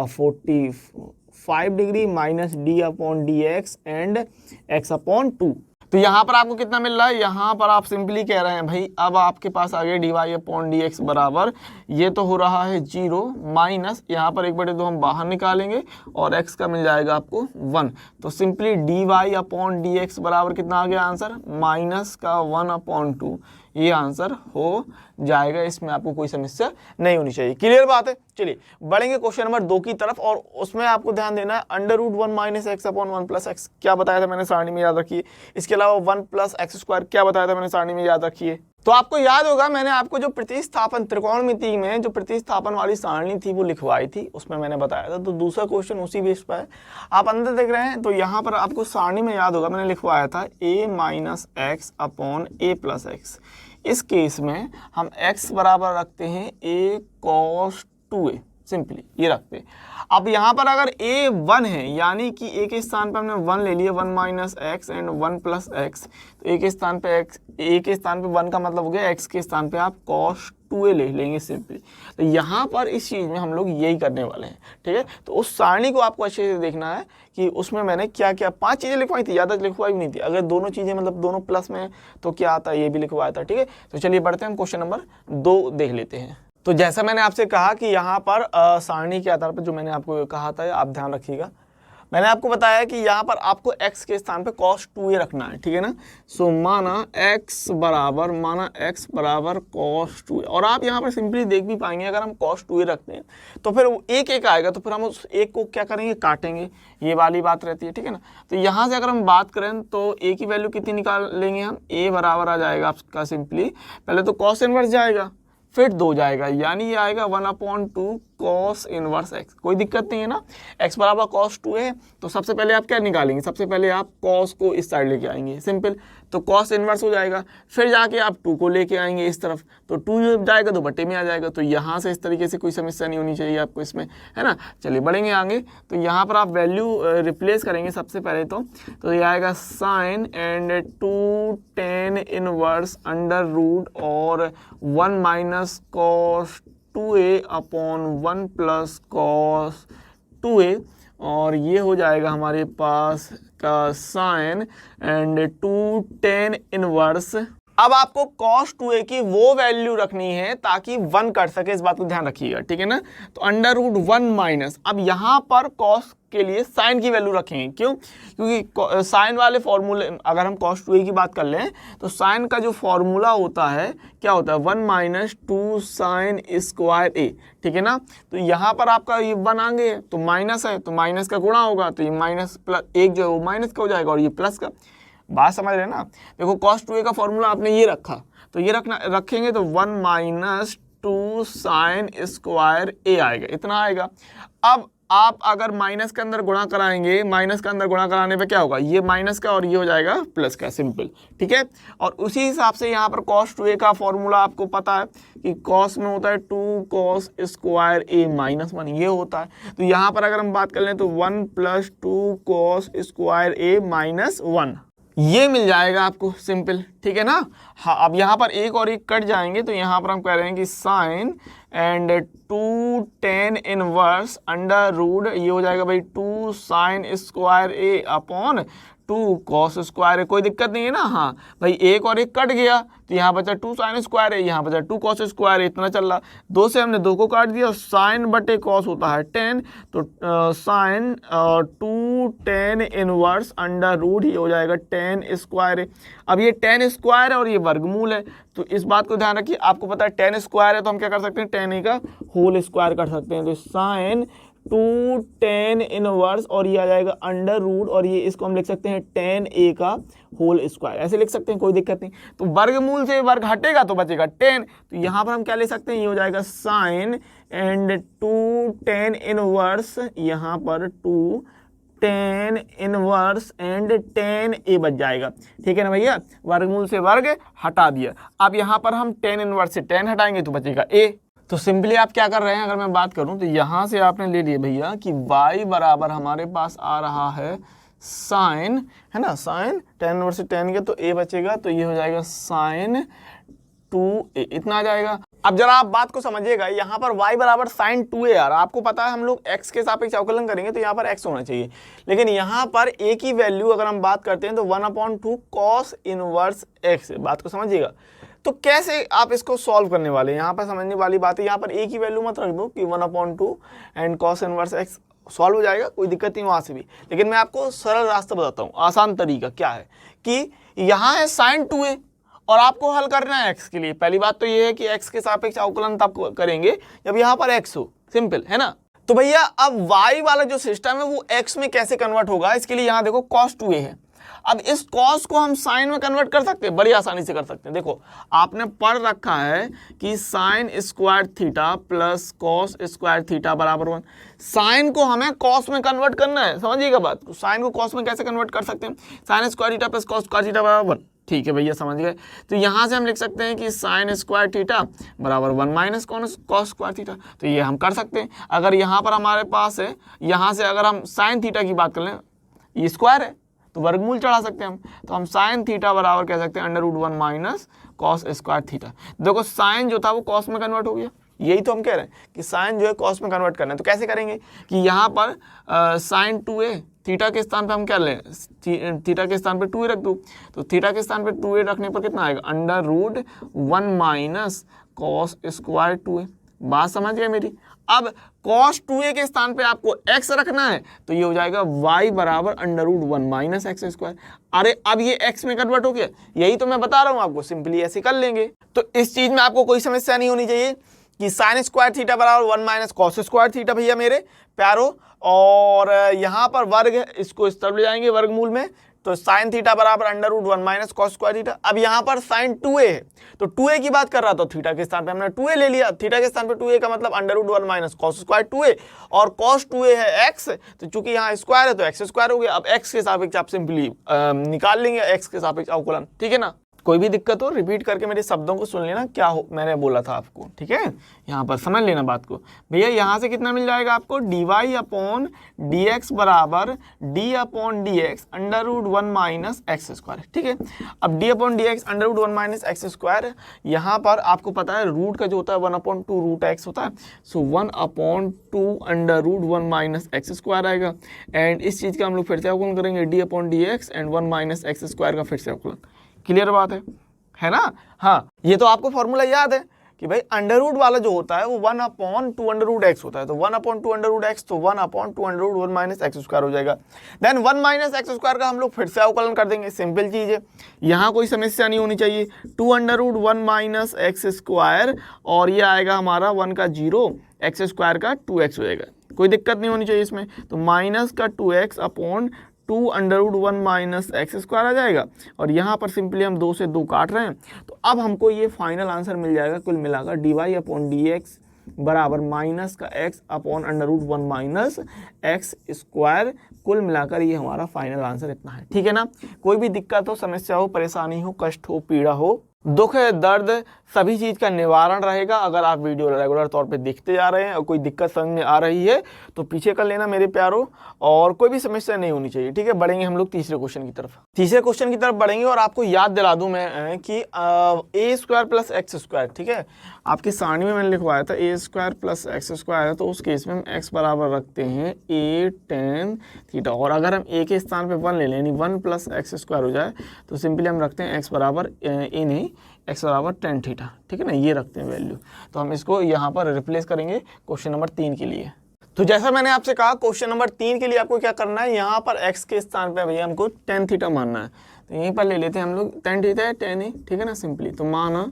45 degree minus d upon dx and x upon 2। तो यहाँ पर आपको कितना मिल रहा है, यहाँ पर आप सिंपली कह रहे हैं भाई, अब आपके पास आ गया dy अपॉन dx बराबर, ये तो हो रहा है 0 माइनस, यहाँ पर 1/2 हम बाहर निकालेंगे और x का मिल जाएगा आपको 1। तो सिंपली dy अपॉन dx बराबर कितना आ गया आंसर, माइनस का 1 अपॉन 2, ये आंसर हो जाएगा। इसमें आपको कोई समस्या नहीं होनी चाहिए, क्लियर बात है। चलिए बढ़ेंगे क्वेश्चन नंबर 2 की तरफ, और उसमें आपको ध्यान देना है √1 minus x upon 1 plus x, क्या बताया था मैंने सारणी में, याद रखिए। इसके अलावा 1 प्लस एक्स स्क्वायर, क्या बताया था मैंने सारणी में, याद रखिए। तो आपको याद होगा मैंने आपको जो प्रतिस्थापन त्रिकोणमिति में जो प्रतिस्थापन वाली सारणी थी वो लिखवाई थी, उसमें मैंने बताया था। तो दूसरा क्वेश्चन उसी बेस पर है, आप अंदर देख रहे हैं। तो यहाँ पर आपको सारणी में याद होगा मैंने लिखवाया था a minus x upon a plus x. इस केस में हम x बराबर रखते हैं a cos 2a, सिंपली ये रखते हैं। अब यहाँ पर अगर a 1 है, यानी कि a के स्थान पर हमने 1 ले लिया, 1 minus x and 1 plus x, तो a के स्थान पे x, a के स्थान पे 1 का मतलब हो गया x के स्थान पे आप cos 2a ले लेंगे सिंपली। तो यहाँ पर इस चीज़ में हम लोग यही करने वाले हैं, ठीक है। तो उस सारणी को आपको अच्छे से देखना है कि उसमें मैंने क्या क्या 5 चीज़ें लिखवाई थी, ज़्यादा लिखवाई भी नहीं थी। अगर दोनों चीज़ें मतलब दोनों प्लस में तो क्या आता है, ये भी लिखवाया था, ठीक है। तो चलिए बढ़ते हैं, हम क्वेश्चन नंबर 2 देख लेते हैं। तो जैसा मैंने आपसे कहा कि यहाँ पर सारणी के आधार पर जो मैंने आपको कहा था, आप ध्यान रखिएगा। मैंने आपको बताया कि यहाँ पर आपको x के स्थान पे cos 2a रखना है, ठीक है ना। सो माना x बराबर cos 2a, और आप यहाँ पर सिंपली देख भी पाएंगे अगर हम cos 2a रखते हैं तो फिर एक एक आएगा, तो फिर हम उस एक को क्या करेंगे, काटेंगे, ये वाली बात रहती है, ठीक है ना। तो यहाँ से अगर हम बात करें तो a की वैल्यू कितनी निकाल लेंगे हम, a बराबर आ जाएगा आपका सिंपली, पहले तो cos इनवर्स जाएगा, फिर 2 जाएगा, यानी ये आएगा 1/2 cos इनवर्स x। कोई दिक्कत नहीं है ना। x बराबर cos 2 है, तो सबसे पहले आप क्या निकालेंगे, सबसे पहले आप cos को इस साइड लेके आएंगे, सिंपल, तो cos इनवर्स हो जाएगा। फिर जाके आप 2 को लेके आएंगे इस तरफ, तो 2 जब जाएगा तो बटे में आ जाएगा। तो यहाँ से इस तरीके से कोई समस्या नहीं होनी चाहिए आपको इसमें, है ना। चलिए बढ़ेंगे आगे, तो यहाँ पर आप वैल्यू रिप्लेस करेंगे सबसे पहले तो ये आएगा sine and 2 tan inverse under root और 1 minus cos 2a upon 1 plus cos 2a, और ये हो जाएगा हमारे पास का साइन एंड 2 tan इनवर्स अब आपको cos 2a की वो वैल्यू रखनी है ताकि 1 कट सके, इस बात को ध्यान रखिएगा, ठीक है ना। तो अंडर रूट 1 माइनस, अब यहाँ पर cos के लिए साइन की वैल्यू रखेंगे, क्यों? क्योंकि साइन वाले फॉर्मूले, अगर हम cos 2a की बात कर लें तो साइन का जो फॉर्मूला होता है क्या होता है, 1 माइनस 2 साइन स्क्वायर ए, ठीक है ना। तो यहाँ पर आपका ये 1 आ गए तो माइनस है, तो माइनस का गुणा होगा, तो ये माइनस प्लस एक जो है वो माइनस का हो जाएगा और ये प्लस का। बात समझ रहे हैं ना। देखो cos 2a का फॉर्मूला आपने ये रखा, तो ये रखेंगे तो 1 माइनस 2 साइन स्क्वायर ए आएगा, इतना आएगा। अब आप अगर माइनस के अंदर गुणा कराएंगे, माइनस के अंदर गुणा कराने पे क्या होगा, ये माइनस का और ये हो जाएगा प्लस का, सिंपल, ठीक है। और उसी हिसाब से यहाँ पर cos 2a का फॉर्मूला आपको पता है कि cos में होता है 2 cos स्क्वायर ए माइनस 1, ये होता है। तो यहाँ पर अगर हम बात कर लें तो 1 प्लस 2 cos स्क्वायर ए माइनस 1, ये मिल जाएगा आपको, सिंपल, ठीक है ना। हाँ, अब यहाँ पर एक और एक कट जाएंगे तो यहाँ पर हम कह रहे हैं कि sine and 2 tan inverse under root, ये हो जाएगा भाई 2 sine square a upon 2 cos square a, कोई दिक्कत नहीं है ना। हाँ भाई, एक और एक कट गया तो यहाँ बचा 2 साइन स्क्वायर है, यहाँ बचा 2 cos स्क्वायर है, इतना चल रहा। 2 से हमने 2 को काट दिया, साइन बटे cos होता है 10, तो sine 2 tan inverse under root, ये हो जाएगा 10 स्क्वायर है। अब ये 10 स्क्वायर है और ये वर्गमूल है, तो इस बात को ध्यान रखिए। आपको पता है 10 स्क्वायर है तो हम क्या कर सकते हैं, 10 ए का होल स्क्वायर कर सकते हैं। तो साइन 2 tan इनवर्स और ये आ जाएगा अंडर रूट, और ये इसको हम लिख सकते हैं tan a का होल स्क्वायर, ऐसे लिख सकते हैं, कोई दिक्कत नहीं। तो वर्गमूल से वर्ग हटेगा तो बचेगा 10, तो यहाँ पर हम क्या ले सकते हैं, ये हो जाएगा साइन एंड 2 tan इनवर्स, यहाँ पर 2 tan inverse and tan a बच जाएगा, ठीक है ना भैया। वर्गमूल से वर्ग हटा दिया। अब यहाँ पर हम tan इनवर्स से tan हटाएंगे तो बचेगा a। तो सिंपली आप क्या कर रहे हैं, अगर मैं बात करूं तो यहाँ से आपने ले लिया भैया कि y बराबर हमारे पास आ रहा है साइन, है ना, साइन tan इनवर्स से tan के, तो a बचेगा, तो ये हो जाएगा साइन 2a, इतना आ जाएगा। अब जरा आप बात को समझिएगा, यहाँ पर y बराबर साइन 2a यार, आपको पता है हम लोग x के सापेक्ष अवकलन करेंगे तो यहाँ पर x होना चाहिए, लेकिन यहाँ पर a की वैल्यू अगर हम बात करते हैं तो 1/2 cos इनवर्स x, बात को समझिएगा। तो कैसे आप इसको सॉल्व करने वाले हैं, यहाँ पर समझने वाली बात है। यहाँ पर a की वैल्यू मत रख दो कि 1/2 and cos inverse x, solve हो जाएगा, कोई दिक्कत नहीं वहाँ से भी। लेकिन मैं आपको सरल रास्ता बताता हूँ, आसान तरीका क्या है कि यहाँ है साइन 2a और आपको हल करना है x के लिए। पहली बात तो ये है कि x के सापेक्ष अवकलन तब करेंगे जब यहाँ पर x हो, सिंपल है ना। तो भैया अब y वाला जो सिस्टम है वो x में कैसे कन्वर्ट होगा, इसके लिए यहाँ देखो cos 2a है। अब इस cos को हम साइन में कन्वर्ट कर सकते हैं, बड़ी आसानी से कर सकते हैं। देखो आपने पढ़ रखा है कि sine square theta plus cos square theta बराबर 1। साइन को हमें cos में कन्वर्ट करना है, समझिएगा बात को। साइन को cos में कैसे कन्वर्ट कर सकते हैं, sine square theta plus cos square theta बराबर 1, ठीक है भैया, समझ गए। तो यहाँ से हम लिख सकते हैं कि साइन स्क्वायर थीटा बराबर 1 माइनस कॉस स्क्वायर थीटा, तो ये हम कर सकते हैं। अगर यहाँ पर हमारे पास है, यहाँ से अगर हम साइन थीटा की बात कर लें, ये स्क्वायर है तो वर्गमूल चढ़ा सकते हैं हम, तो हम साइन थीटा बराबर कह सकते हैं under root 1 minus cos square theta. देखो साइन जो था वो कॉस में कन्वर्ट हो गया, यही तो हम कह रहे हैं कि साइन जो है कॉस में कन्वर्ट करना है। तो कैसे करेंगे कि यहाँ पर साइन 2a, थीटा के स्थान पे हम क्या लें, थीटा के स्थान पे 2a रख दूँ, तो थीटा के स्थान पे 2a रखने पर कितना आएगा, under root 1 minus cos square 2a। बात समझ गए मेरी। अब cos 2a के स्थान पे आपको x रखना है, तो ये हो जाएगा y बराबर under root 1 minus x square. अरे अब ये x में कन्वर्ट हो गया, यही तो मैं बता रहा हूँ आपको, सिंपली ऐसे कर लेंगे। तो इस चीज में आपको कोई समस्या नहीं होनी चाहिए कि साइन स्क्वायर थीटा बराबर 1 माइनस कॉस स्क्वायर थीटा भैया मेरे प्यारो, और यहाँ पर वर्ग, इसको इस तरफ ले जाएंगे वर्गमूल में, तो साइन थीटा बराबर under root 1 minus cos square theta. अब यहाँ पर साइन 2a है, तो 2a की बात कर रहा था, थीटा के स्थान पे हमने 2a ले लिया, थीटा के स्थान पे 2a का मतलब under root 1 minus cos square 2a, और कॉस 2a है x, तो चूंकि यहाँ स्क्वायर है तो x स्क्वायर हो गया। अब x के सापेक्ष आप सिंपली निकाल लेंगे, x के सापेक्ष अवकलन, ठीक है ना। कोई भी दिक्कत हो रिपीट करके मेरे शब्दों को सुन लेना, क्या हो मैंने बोला था आपको, ठीक है, यहाँ पर समझ लेना बात को। भैया यहाँ से कितना मिल जाएगा आपको, dy अपॉन dx बराबर d upon dx under root 1 minus x square, ठीक है। अब d upon dx under root 1 minus x square, यहाँ पर आपको पता है रूट का जो होता है 1/2 रूट x होता है, so 1/2 under root 1 minus x square आएगा। एंड इस चीज़ का हम लोग फिर से अवकलन करेंगे, d upon dx and 1 minus x square का फिर से अवकलन। क्लियर बात है है ना। हाँ, ये तो आपको फॉर्मूला याद है कि भाई अंडर रूट वाला जो होता है वो 1/2 होता है, तो 1/2 तो 1/2 माइनस एक्स स्क्वायर हो जाएगा। देन 1 माइनस एक्स स्क्वायर का हम लोग फिर से अवकलन कर देंगे, सिंपल चीज़ है, यहाँ कोई समस्या नहीं होनी चाहिए। 2/1 माइनस एक्स स्क्वायर और ये आएगा हमारा 1 का 0, एक्स स्क्वायर का 2x हो जाएगा, कोई दिक्कत नहीं होनी चाहिए इसमें। तो माइनस का 2x upon 2/1 minus x square आ जाएगा, और यहाँ पर सिंपली हम 2 से 2 काट रहे हैं, तो अब हमको ये फाइनल आंसर मिल जाएगा कुल मिलाकर dy अपॉन dx बराबर माइनस का x upon √1 minus x square. कुल मिलाकर ये हमारा फाइनल आंसर इतना है, ठीक है ना। कोई भी दिक्कत हो, समस्या हो, परेशानी हो, कष्ट हो, पीड़ा हो, दुख है, दर्द, सभी चीज़ का निवारण रहेगा अगर आप वीडियो रेगुलर तौर पे देखते जा रहे हैं। और कोई दिक्कत समझ में आ रही है तो पीछे कर लेना मेरे प्यारों, और कोई भी समस्या नहीं होनी चाहिए, ठीक है। बढ़ेंगे हम लोग तीसरे क्वेश्चन की तरफ। तीसरे क्वेश्चन की तरफ बढ़ेंगे और आपको याद दिला दूं मैं कि ए स्क्वायर प्लस एक्स स्क्वायर, ठीक है, आपकी सारणी में मैंने लिखवाया था ए स्क्वायर प्लस एक्स स्क्वायर है, तो उस केस में हम एक्स बराबर रखते हैं ए टेन थीटा, और अगर हम ए के स्थान पे 1 ले लें यानी 1 प्लस एक्स स्क्वायर हो जाए तो सिंपली हम रखते हैं एक्स बराबर ए नहीं, एक्स बराबर टेन थीटा, ठीक है ना, ये रखते हैं वैल्यू। तो हम इसको यहाँ पर रिप्लेस करेंगे क्वेश्चन नंबर 3 के लिए। तो जैसा मैंने आपसे कहा क्वेश्चन नंबर 3 के लिए आपको क्या करना है, यहाँ पर x के स्थान पे भैया हमको टेन थीटा मानना है, तो यहीं पर ले लेते हैं हम लोग टेन थीटा है टेन ए, ठीक है ना, सिंपली। तो माना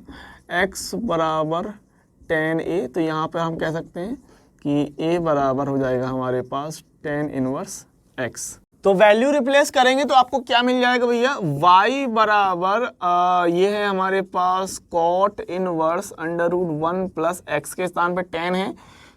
x बराबर टेन ए, तो यहाँ पर हम कह सकते हैं कि a बराबर हो जाएगा हमारे पास टेन इनवर्स x। तो वैल्यू रिप्लेस करेंगे तो आपको क्या मिल जाएगा भैया, y बराबर ये है हमारे पास कॉट इनवर्स √1 प्लस एक्स के स्थान पे टेन है,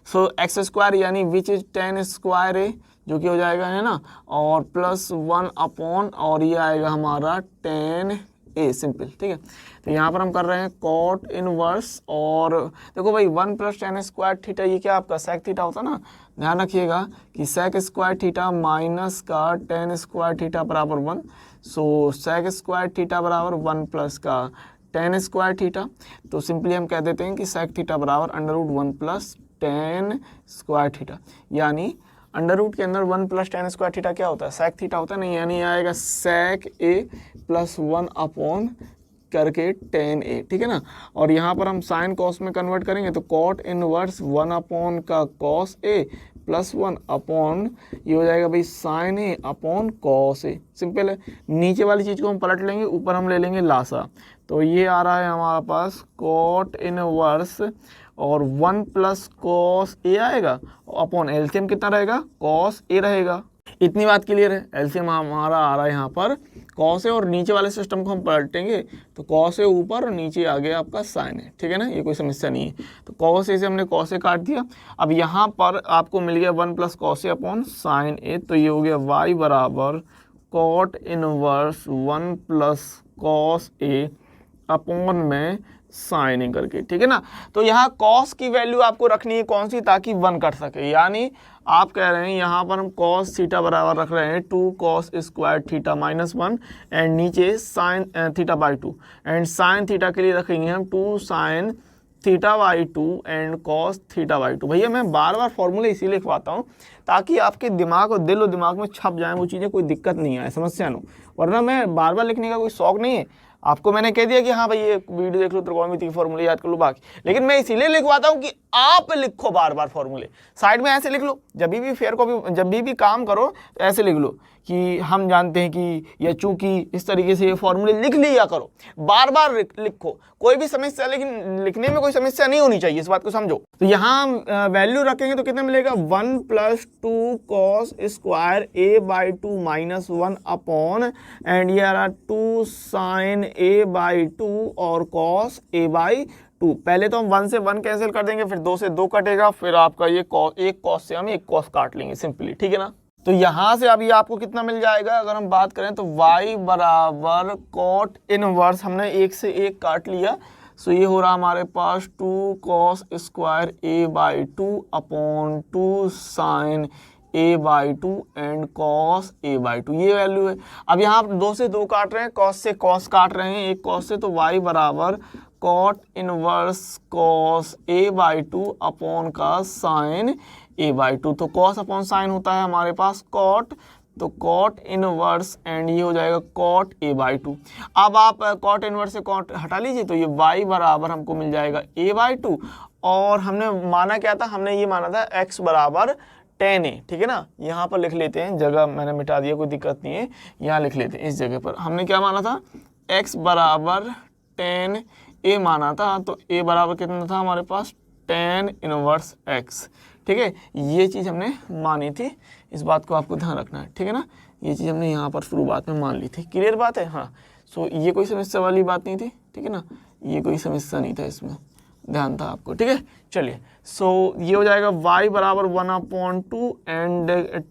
सो एक्स स्क्वायर यानी विच इज टेन स्क्वायर है, जो कि हो जाएगा, है ना, और प्लस 1 अपॉन, और ये आएगा हमारा टेन ए, सिंपल, ठीक है। तो यहाँ पर हम कर रहे हैं कॉट इनवर्स, और देखो भाई 1 प्लस टेन स्क्वायर थीटा, ये क्या आपका सेक थीटा होता ना, ध्यान रखिएगा कि सेक स्क्वायर थीटा माइनस का टेन स्क्वायर थीटा बराबर 1, सो सेक स्क्वायर थीटा बराबर 1 प्लस का टेन स्क्वायर थीटा। तो सिंपली हम कह देते हैं कि सेक थीटा बराबर √1 प्लस टेन स्क्वायर थीटा, यानी अंडर रूट के अंदर 1 प्लस टेन स्क्वायर थीटा क्या होता है, सेक थीटा होता है नहीं, यानी आएगा सेक ए प्लस 1 अपॉन करके टेन ए, ठीक है ना। और यहाँ पर हम साइन कॉस में कन्वर्ट करेंगे तो कॉट इनवर्स 1 अपॉन का कॉस ए प्लस 1 अपॉन ये हो जाएगा भाई sign A upon cos A, simple है। नीचे वाली चीज़ को हम पलट लेंगे, ऊपर हम ले लेंगे लासा, तो ये आ रहा है हमारे पास कॉट इनवर्स और 1 प्लस कॉस ए आएगा अपॉन एलसीएम कितना रहेगा, कॉस ए रहेगा। इतनी बात क्लियर है। एलसीएम हमारा आ रहा है यहाँ पर कॉस है, और नीचे वाले सिस्टम को हम पलटेंगे तो कॉस ए ऊपर और नीचे आ गया आपका साइन है, ठीक है ना, ये कोई समस्या नहीं है। तो कॉस ए से हमने कॉस ए काट दिया। अब यहाँ पर आपको मिल गया 1 plus cos A upon sine ए, तो ये हो गया वाई बराबर cot inverse 1 plus cos A upon में साइन ए करके, ठीक है ना। तो यहाँ कॉस की वैल्यू आपको रखनी है कौन सी, ताकि 1 कट सके, यानी आप कह रहे हैं यहाँ पर हम कॉस थीटा बराबर रख रहे हैं 2 cos square theta minus 1 and नीचे sine theta by 2, and sine theta के लिए रखेंगे हम 2 sine theta by 2 and cos theta by 2। भैया मैं बार बार फॉर्मूले इसीलिए लिखवाता हूँ ताकि आपके दिमाग और दिल और दिमाग में छप जाए वो चीज़ें, कोई दिक्कत नहीं आए, समस्या न हो, वरना मैं बार बार लिखने का कोई शौक नहीं है। आपको मैंने कह दिया कि हाँ भाई ये वीडियो देख लो, त्रिकोणमिति के फॉर्मूले याद कर लो बाकी, लेकिन मैं इसीलिए लिखवाता हूँ कि आप लिखो बार बार फॉर्मूले, साइड में ऐसे लिख लो, जब भी फेयर कॉपी जब भी काम करो तो ऐसे लिख लो कि हम जानते हैं कि या चूंकि, इस तरीके से ये फॉर्मूले लिख लिया करो, बार बार लिखो, कोई भी समस्या, लेकिन लिखने में कोई समस्या नहीं होनी चाहिए, इस बात को समझो। तो यहाँ वैल्यू रखेंगे तो कितना मिलेगा, 1 plus 2 cos square a by 2 minus 1 upon and ये आ रहा 2 साइन ए बाई 2 और कॉस ए बाई 2। पहले तो हम 1 से 1 कैंसिल कर देंगे, फिर 2 से 2 कटेगा, फिर आपका ये एक कॉस से हम एक कॉस काट लेंगे सिंपली, ठीक है ना। तो यहाँ से अभी आपको कितना मिल जाएगा, अगर हम बात करें तो y बराबर कॉट इनवर्स, हमने 1 से 1 काट लिया, सो ये हो रहा हमारे पास 2 cos square a by 2 upon 2 sine a by 2 and cos a by 2, ये वैल्यू है। अब यहाँ 2 से 2 काट रहे हैं, कॉस से कॉस काट रहे हैं, एक कॉस से, तो y बराबर cot inverse cos a by 2 upon का साइन ए बाई 2, तो कॉस अपॉन साइन होता है हमारे पास कॉट, तो कॉट इनवर्स एंड ये हो जाएगा कॉट a/2। अब आप कॉट इनवर्स से कॉट हटा लीजिए तो ये y बराबर हमको मिल जाएगा a/2। और हमने माना क्या था, हमने ये माना था x बराबर tan a, ठीक है ना। यहाँ पर लिख लेते हैं, जगह मैंने मिटा दिया, कोई दिक्कत नहीं है, यहाँ लिख लेते हैं। इस जगह पर हमने क्या माना था, x बराबर tan a माना था। तो a बराबर कितना था हमारे पास, tan इनवर्स x, ठीक है। ये चीज़ हमने मानी थी, इस बात को आपको ध्यान रखना है, ठीक है ना। ये चीज़ हमने यहाँ पर शुरुआत में मान ली थी। क्लियर बात है, हाँ। सो ये कोई समस्या वाली बात नहीं थी, ठीक है ना, ये कोई समस्या नहीं था, इसमें ध्यान था आपको, ठीक है। चलिए, सो ये हो जाएगा y बराबर 1/2 and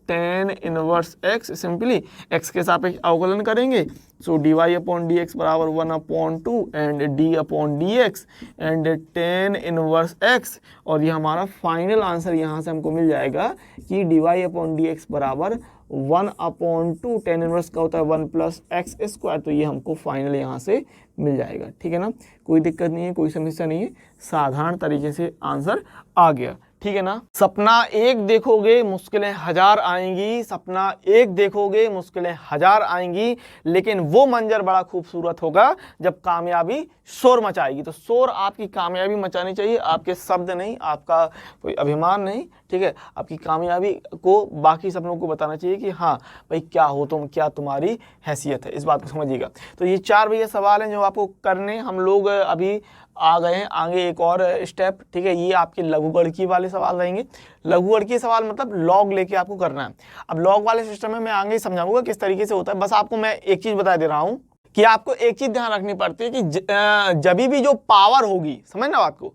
tan inverse x, simply x के सापेक्ष अवकलन करेंगे। सो dy/dx बराबर 1/2 and d/dx and tan inverse x। और ये हमारा फाइनल आंसर यहाँ से हमको मिल जाएगा कि dy/dx बराबर 1/2 tan इनवर्स का होता है 1 + x²। तो ये हमको फाइनल यहाँ से मिल जाएगा, ठीक है ना। कोई दिक्कत नहीं है, कोई समस्या नहीं है, साधारण तरीके से आंसर आ गया, ठीक है ना। सपना एक देखोगे मुश्किलें हजार आएंगी, सपना एक देखोगे मुश्किलें हजार आएंगी, लेकिन वो मंजर बड़ा खूबसूरत होगा जब कामयाबी शोर मचाएगी। तो शोर आपकी कामयाबी मचानी चाहिए, आपके शब्द नहीं, आपका कोई अभिमान नहीं, ठीक है। आपकी कामयाबी को बाकी सब लोगों को बताना चाहिए कि हाँ भाई क्या हो तुम, क्या तुम्हारी हैसियत है, इस बात को समझिएगा। तो ये 4 भैया सवाल हैं जो आपको करने, हम लोग अभी आ गए हैं आगे एक और स्टेप, ठीक है। ये आपके लघुगणकीय वाले सवाल रहेंगे। लघुगणकीय सवाल मतलब लॉग लेके आपको करना है। अब लॉग वाले सिस्टम में मैं आगे समझाऊंगा किस तरीके से होता है। बस आपको मैं एक चीज बता दे रहा हूं कि आपको एक चीज ध्यान रखनी पड़ती है कि जब भी जो पावर होगी, समझना बात को,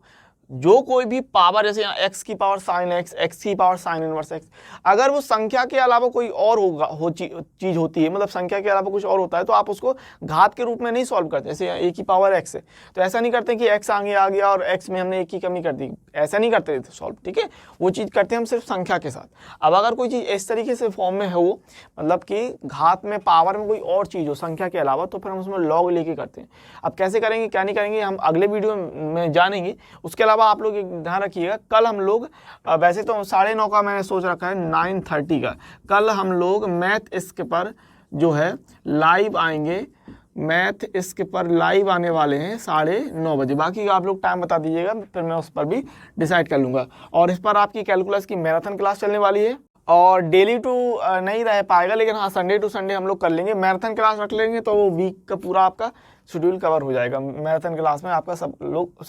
जो कोई भी पावर, जैसे यहाँ x की पावर sin x, x की पावर sin इनवर्स x, अगर वो संख्या के अलावा कोई और चीज होती है, मतलब संख्या के अलावा कुछ और होता है, तो आप उसको घात के रूप में नहीं सॉल्व करते। जैसे a की पावर x है तो ऐसा नहीं करते कि x आगे आ गया और x में हमने एक की कमी कर दी, ऐसा नहीं करते सॉल्व, ठीक है। वो चीज़ करते हैं हम सिर्फ संख्या के साथ। अब अगर कोई चीज़ इस तरीके से फॉर्म में हो, मतलब कि घात में पावर में कोई और चीज़ हो संख्या के अलावा, तो फिर हम उसमें लॉग लेके करते हैं। अब कैसे करेंगे क्या नहीं करेंगे हम अगले वीडियो में जानेंगे। उसके अलावा आप लोग एक ध्यान रखिएगा, कल हम लोग वैसे तो 9:30 का मैंने सोच रखा है 9:30 का, कल हम लोग मैथ इसके पर जो है लाइव आएंगे, मैथ इसके पर लाइव आने वाले हैं 9:30 बजे। बाकी आप लोग टाइम बता दीजिएगा, फिर मैं उस पर भी डिसाइड कर लूँगा। और इस पर आपकी कैलकुलस की मैराथन क्लास चलने वाली है, और डेली टू नहीं रह पाएगा, लेकिन हाँ संडे टू संडे हम लोग कर लेंगे। मैराथन क्लास रख लेंगे तो वो वीक का पूरा आपका शेड्यूल कवर हो जाएगा। मैराथन क्लास में आपका सब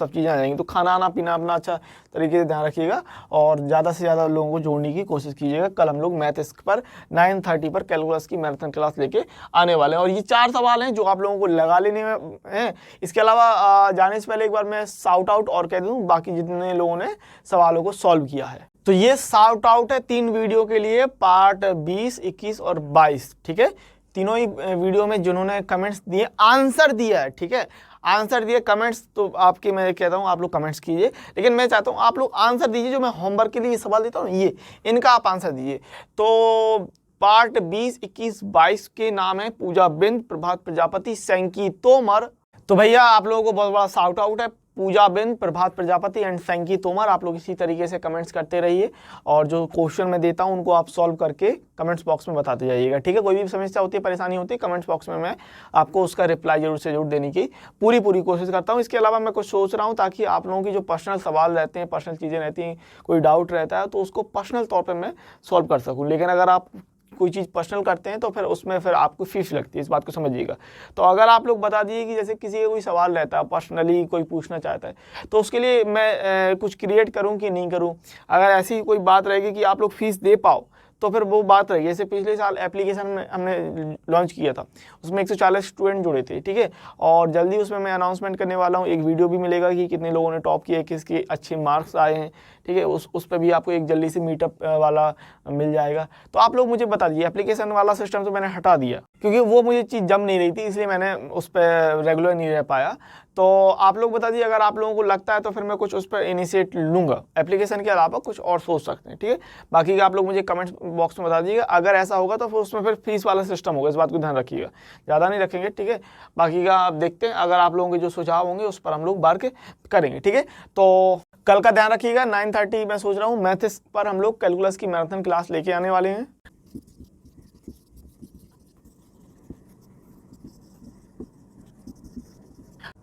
चीज़ें आ जाएंगी। तो खाना आना पीना अपना अच्छा तरीके से ध्यान रखिएगा और ज़्यादा से ज़्यादा लोगों को जोड़ने की कोशिश कीजिएगा। कल हम लोग मैथ इस पर 9:30 पर कैलकुलस की मैराथन क्लास लेके आने वाले हैं। और ये 4 सवाल हैं जो आप लोगों को लगा लेने में हैं। इसके अलावा जाने से पहले एक बार मैं शाउट आउट और कह दूँ बाकी जितने लोगों ने सवालों को सॉल्व किया है। तो ये शाउट आउट है 3 वीडियो के लिए, पार्ट 20, 21 और 22, ठीक है। तीनों ही वीडियो में जिन्होंने कमेंट्स दिए, आंसर दिया है, ठीक है, आंसर दिए। कमेंट्स तो आपके मैं कहता हूँ आप लोग कमेंट्स कीजिए, लेकिन मैं चाहता हूँ आप लोग आंसर दीजिए। जो मैं होमवर्क के लिए सवाल देता हूँ ये इनका आप आंसर दीजिए। तो पार्ट 20, 21, 22 के नाम है पूजा बिंद, प्रभात प्रजापति, सैंकी तोमर। तो भैया आप लोगों को बहुत बड़ा शाउट आउट है। पूजा बिंद, प्रभात प्रजापति एंड सैंकी तोमर, आप लोग इसी तरीके से कमेंट्स करते रहिए और जो क्वेश्चन मैं देता हूं उनको आप सॉल्व करके कमेंट्स बॉक्स में बताते जाइएगा, ठीक है। कोई भी समस्या होती है, परेशानी होती है, कमेंट्स बॉक्स में मैं आपको उसका रिप्लाई जरूर से जरूर देने की पूरी कोशिश करता हूं। इसके अलावा मैं कुछ सोच रहा हूं ताकि आप लोगों की जो पर्सनल सवाल रहते हैं, पर्सनल चीज़ें रहती हैं, कोई डाउट रहता है तो उसको पर्सनल तौर पर मैं सॉल्व कर सकूँ। लेकिन अगर आप कोई चीज़ पर्सनल करते हैं तो फिर उसमें फिर आपको फीस लगती है, इस बात को समझिएगा। तो अगर आप लोग बता दिए कि जैसे किसी का कोई सवाल रहता है, पर्सनली कोई पूछना चाहता है, तो उसके लिए मैं कुछ क्रिएट करूं कि नहीं करूं। अगर ऐसी कोई बात रहेगी कि आप लोग फीस दे पाओ तो फिर वो बात रही। जैसे पिछले साल एप्लीकेशन में हमने लॉन्च किया था, उसमें 140 स्टूडेंट जुड़े थे, ठीक है। और जल्दी उसमें मैं अनाउंसमेंट करने वाला हूँ, एक वीडियो भी मिलेगा कि कितने लोगों ने टॉप किया, किसके अच्छे मार्क्स आए हैं, ठीक है। उस पर भी आपको एक जल्दी से मीटअप वाला मिल जाएगा। तो आप लोग मुझे बता दीजिए। एप्लीकेशन वाला सिस्टम तो मैंने हटा दिया क्योंकि वो मुझे चीज़ जम नहीं रही थी, इसलिए मैंने उस पर रेगुलर नहीं रह पाया। तो आप लोग बता दीजिए, अगर आप लोगों को लगता है तो फिर मैं कुछ उस पर इनिशिएट लूँगा। एप्लीकेशन के अलावा कुछ और सोच सकते हैं, ठीक है। बाकी आप लोग मुझे कमेंट बॉक्स में बता दीजिएगा। अगर ऐसा होगा तो फिर उसमें फिर फीस वाला सिस्टम होगा, इस बात को ध्यान रखिएगा, ज़्यादा नहीं रखेंगे, ठीक है। बाकी का आप देखते हैं, अगर आप लोगों के जो सुझाव होंगे उस पर हम लोग वर्क करेंगे, ठीक है। तो कल का ध्यान रखिएगा 9:30 मैं सोच रहा हूँ मैथ्स पर हम लोग कैलकुलस की मैराथन क्लास लेके आने वाले हैं।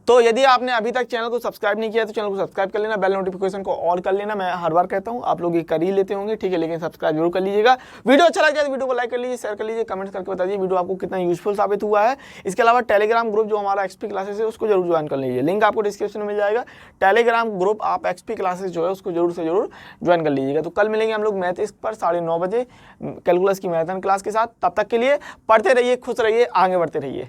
तो यदि आपने अभी तक चैनल को सब्सक्राइब नहीं किया तो चैनल को सब्सक्राइब कर लेना, बेल नोटिफिकेशन को ऑल कर लेना। मैं हर बार कहता हूं, आप लोग ये कर ही लेते होंगे, ठीक है, लेकिन सब्सक्राइब जरूर कर लीजिएगा। वीडियो अच्छा लग जाए तो वीडियो को लाइक कर लीजिए, शेयर कर लीजिए, कमेंट करके बता दीजिए वीडियो आपको कितना यूजफुल साबित हुआ है। इसके अलावा टेलीग्राम ग्रुप जो हमारा एक्सपी क्लासेस है उसको जरूर ज्वाइन कर लीजिए, लिंक आपको डिस्क्रिप्शन में मिल जाएगा। टेलीग्राम ग्रुप आप एक्सपी क्लासेस जो है उसको जरूर से जरूर ज्वाइन कर लीजिएगा। तो कल मिलेंगे हम लोग मैथ इश्क पर 9:30 बजे कैलकुलस की मैथन क्लास के साथ। तब तक के लिए पढ़ते रहिए, खुश रहिए, आगे बढ़ते रहिए।